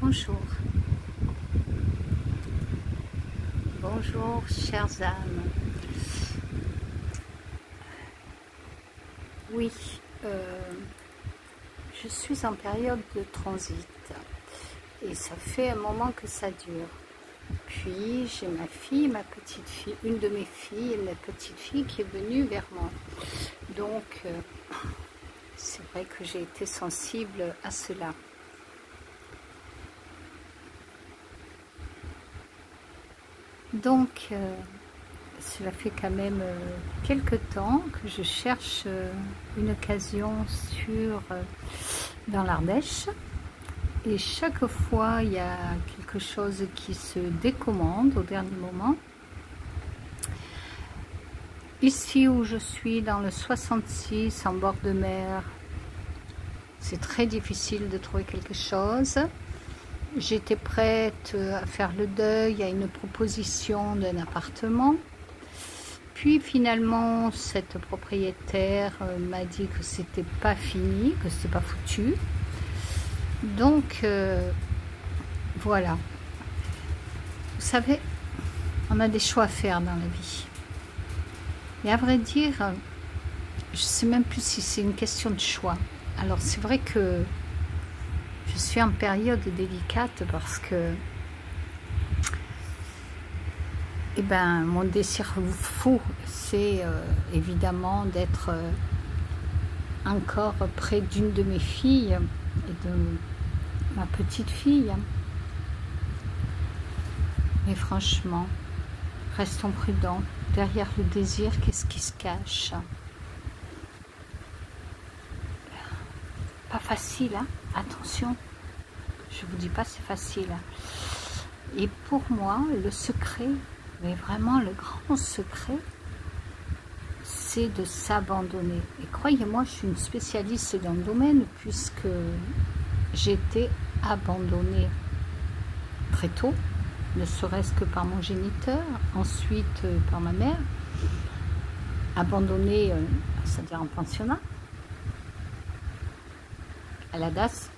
Bonjour. Bonjour, chères âmes. Oui, je suis en période de transit et ça fait un moment que ça dure. Puis j'ai ma fille, ma petite fille, une de mes filles, ma petite fille qui est venue vers moi. Donc, c'est vrai que j'ai été sensible à cela. Donc, cela fait quand même quelque temps que je cherche une occasion dans l'Ardèche. Et chaque fois, il y a quelque chose qui se décommande au dernier moment. Ici où je suis, dans le 66, en bord de mer, c'est très difficile de trouver quelque chose. J'étais prête à faire le deuil à une proposition d'un appartement. Puis finalement, cette propriétaire m'a dit que c'était pas fini, que c'était pas foutu. Donc, voilà. Vous savez, on a des choix à faire dans la vie. Et à vrai dire, je ne sais même plus si c'est une question de choix. Alors, c'est vrai que je suis en période délicate parce que mon désir fou, c'est évidemment d'être encore près d'une de mes filles et de ma petite fille. Mais franchement, restons prudents. Derrière le désir, qu'est-ce qui se cache? Pas facile, hein? Attention, je vous dis pas c'est facile. Et pour moi, le secret, mais vraiment le grand secret, c'est de s'abandonner. Et croyez-moi, je suis une spécialiste dans le domaine puisque j'ai été abandonnée très tôt, ne serait-ce que par mon géniteur, ensuite par ma mère, abandonnée, c'est-à-dire en pensionnat, à la DAS.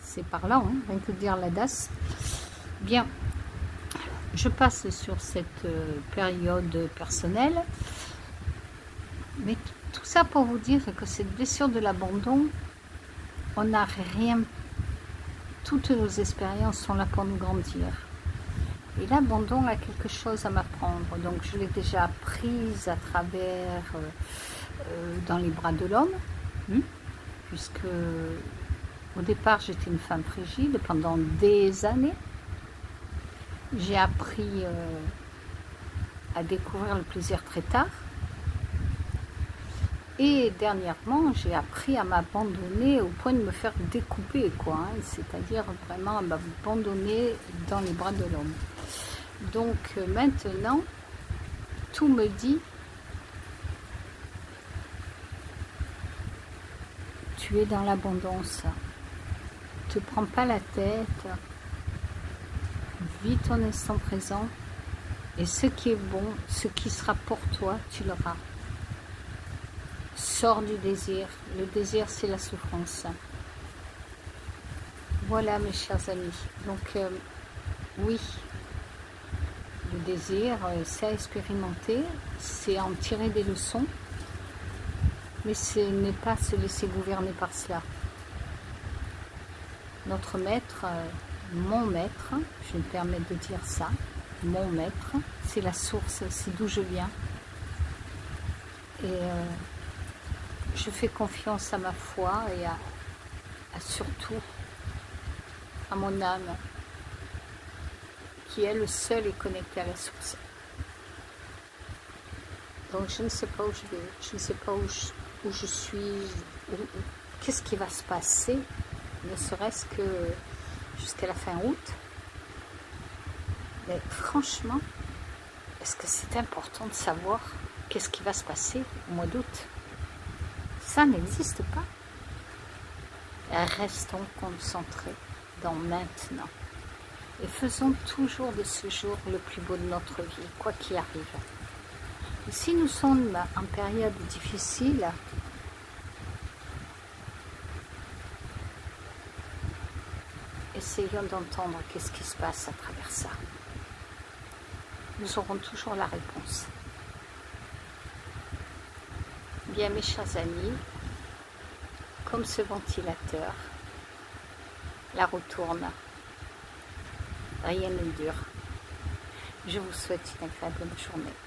C'est parlant, hein, rien que de dire la DAS. Bien, je passe sur cette période personnelle, mais tout ça pour vous dire que cette blessure de l'abandon, on n'a rien. Toutes nos expériences sont là pour nous grandir. Et l'abandon a quelque chose à m'apprendre. Donc je l'ai déjà apprise à travers dans les bras de l'homme, puisque au départ j'étais une femme frigide pendant des années. J'ai appris à découvrir le plaisir très tard. Et dernièrement, j'ai appris à m'abandonner au point de me faire découper, quoi. Hein, c'est-à-dire vraiment à m'abandonner dans les bras de l'homme. Donc maintenant, tout me dit, tu es dans l'abondance. Ne te prends pas la tête. Vis ton instant présent. Et ce qui est bon, ce qui sera pour toi, tu l'auras. Sors du désir. Le désir, c'est la souffrance. Voilà, mes chers amis. Donc, oui, le désir, c'est à expérimenter, c'est à en tirer des leçons, mais ce n'est pas se laisser gouverner par cela. Notre maître, mon maître, je me permets de dire ça, mon maître, c'est la source, c'est d'où je viens. Et je fais confiance à ma foi et à surtout à mon âme qui elle seule est connectée à la source. Donc je ne sais pas où je vais, je ne sais pas où je suis, qu'est-ce qui va se passer, ne serait-ce que jusqu'à la fin août. Mais franchement, est-ce que c'est important de savoir qu'est-ce qui va se passer au mois d'août? Ça n'existe pas. Restons concentrés dans maintenant. Et faisons toujours de ce jour le plus beau de notre vie, quoi qu'il arrive. Et si nous sommes en période difficile, essayons d'entendre qu'est-ce qui se passe à travers ça. Nous aurons toujours la réponse. Bien, mes chers amis, comme ce ventilateur, la roue tourne, rien ne dure. Je vous souhaite une agréable journée.